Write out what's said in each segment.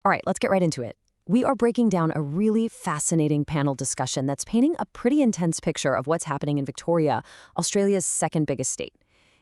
All right, let's get right into it. We are breaking down a really fascinating panel discussion that's painting a pretty intense picture of what's happening in Victoria, Australia's second biggest state.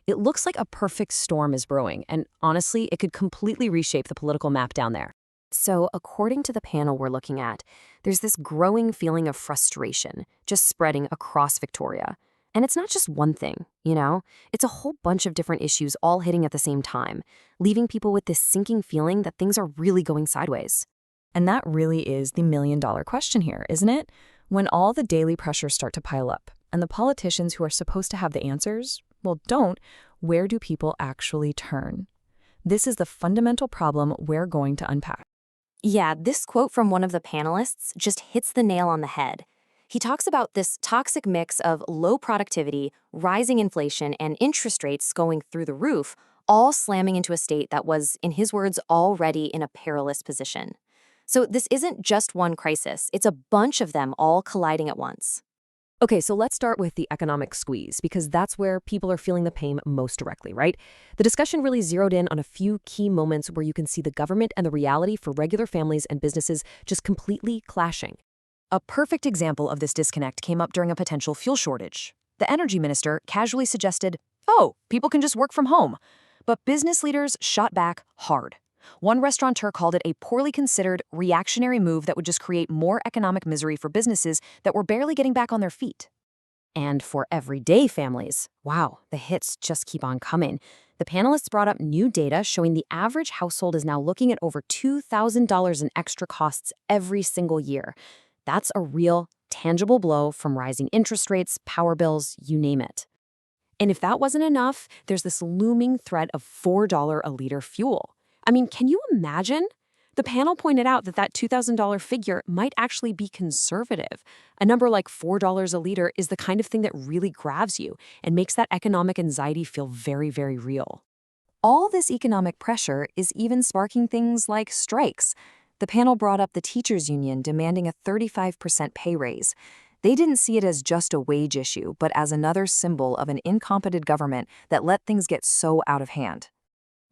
It looks like a perfect storm is brewing, and honestly, it could completely reshape the political map down there. So, according to the panel we're looking at, there's this growing feeling of frustration just spreading across Victoria. And it's not just one thing, you know? It's a whole bunch of different issues all hitting at the same time, leaving people with this sinking feeling that things are really going sideways. And that really is the million-dollar question here, isn't it? When all the daily pressures start to pile up, and the politicians who are supposed to have the answers, well, don't, where do people actually turn? This is the fundamental problem we're going to unpack. Yeah, this quote from one of the panelists just hits the nail on the head. He talks about this toxic mix of low productivity, rising inflation, and interest rates going through the roof, all slamming into a state that was, in his words, already in a perilous position. So this isn't just one crisis, it's a bunch of them all colliding at once. Okay, so let's start with the economic squeeze, because that's where people are feeling the pain most directly, right? The discussion really zeroed in on a few key moments where you can see the government and the reality for regular families and businesses just completely clashing. A perfect example of this disconnect came up during a potential fuel shortage. The Energy Minister casually suggested, oh, people can just work from home. But business leaders shot back hard. One restaurateur called it a poorly considered, reactionary move that would just create more economic misery for businesses that were barely getting back on their feet. And for everyday families, wow, the hits just keep on coming. The panelists brought up new data showing the average household is now looking at over $2,000 in extra costs every single year. That's a real, tangible blow from rising interest rates, power bills, you name it. And if that wasn't enough, there's this looming threat of $4 a liter fuel. I mean, can you imagine? The panel pointed out that $2,000 figure might actually be conservative. A number like $4 a liter is the kind of thing that really grabs you and makes that economic anxiety feel very, very real. All this economic pressure is even sparking things like strikes. The panel brought up the teachers' union demanding a 35% pay raise. They didn't see it as just a wage issue, but as another symbol of an incompetent government that let things get so out of hand.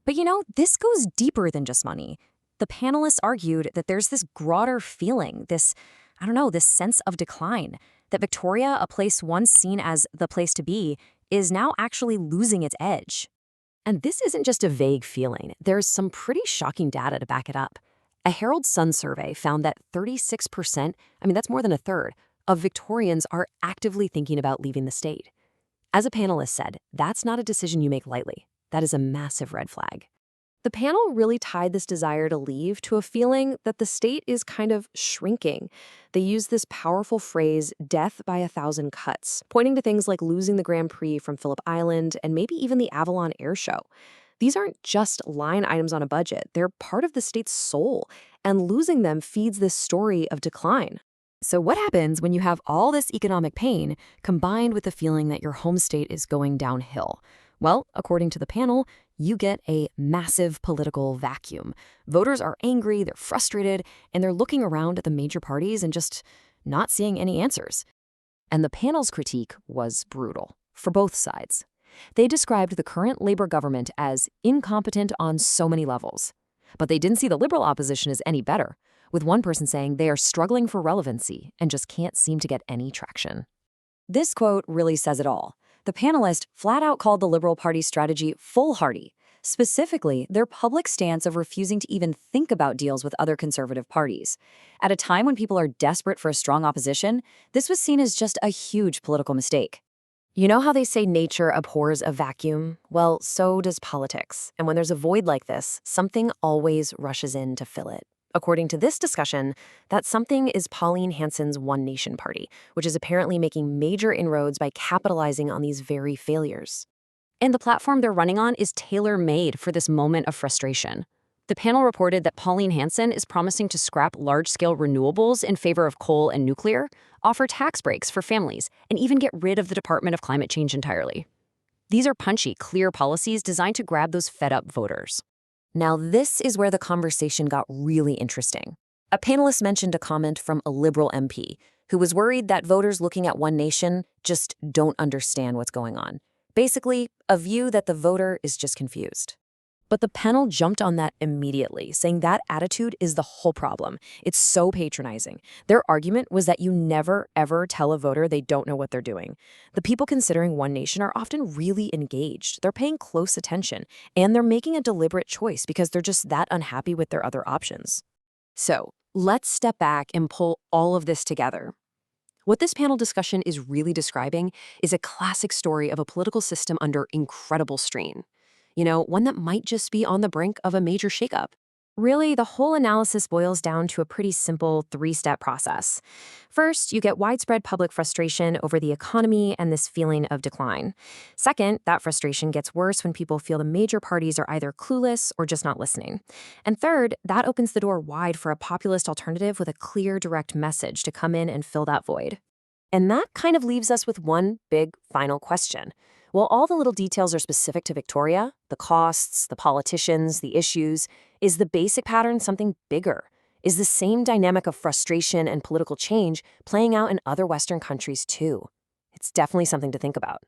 But you know, this goes deeper than just money. The panelists argued that there's this broader feeling, this sense of decline, that Victoria, a place once seen as the place to be, is now actually losing its edge. And this isn't just a vague feeling. There's some pretty shocking data to back it up. A Herald Sun survey found that 36%, that's more than a third, of Victorians are actively thinking about leaving the state. As a panelist said, that's not a decision you make lightly. That is a massive red flag. The panel really tied this desire to leave to a feeling that the state is kind of shrinking. They used this powerful phrase, death by 1,000 cuts, pointing to things like losing the Grand Prix from Phillip Island and maybe even the Avalon Air Show. These aren't just line items on a budget. They're part of the state's soul, and losing them feeds this story of decline. So what happens when you have all this economic pain combined with the feeling that your home state is going downhill? Well, according to the panel, you get a massive political vacuum. Voters are angry, they're frustrated, and they're looking around at the major parties and just not seeing any answers. And the panel's critique was brutal, for both sides. They described the current Labor government as incompetent on so many levels. But they didn't see the Liberal opposition as any better, with one person saying they are struggling for relevancy and just can't seem to get any traction. This quote really says it all. The panelist flat out called the Liberal Party's strategy foolhardy, specifically their public stance of refusing to even think about deals with other conservative parties. At a time when people are desperate for a strong opposition, this was seen as just a huge political mistake. You know how they say nature abhors a vacuum? Well, so does politics. And when there's a void like this, something always rushes in to fill it. According to this discussion, that something is Pauline Hanson's One Nation Party, which is apparently making major inroads by capitalizing on these very failures. And the platform they're running on is tailor-made for this moment of frustration. The panel reported that Pauline Hanson is promising to scrap large-scale renewables in favor of coal and nuclear, offer tax breaks for families, and even get rid of the Department of Climate Change entirely. These are punchy, clear policies designed to grab those fed-up voters. Now, this is where the conversation got really interesting. A panelist mentioned a comment from a Liberal MP who was worried that voters looking at One Nation just don't understand what's going on. Basically, a view that the voter is just confused. But the panel jumped on that immediately, saying that attitude is the whole problem. It's so patronizing. Their argument was that you never, ever tell a voter they don't know what they're doing. The people considering one nation are often really engaged. They're paying close attention, and they're making a deliberate choice because they're just that unhappy with their other options. So, let's step back and pull all of this together. What this panel discussion is really describing is a classic story of a political system under incredible strain. One that might just be on the brink of a major shakeup. Really, the whole analysis boils down to a pretty simple three-step process. First, you get widespread public frustration over the economy and this feeling of decline. Second, that frustration gets worse when people feel the major parties are either clueless or just not listening. And third, that opens the door wide for a populist alternative with a clear, direct message to come in and fill that void. And that kind of leaves us with one big final question. While all the little details are specific to Victoria, the costs, the politicians, the issues, is the basic pattern something bigger? Is the same dynamic of frustration and political change playing out in other Western countries too? It's definitely something to think about.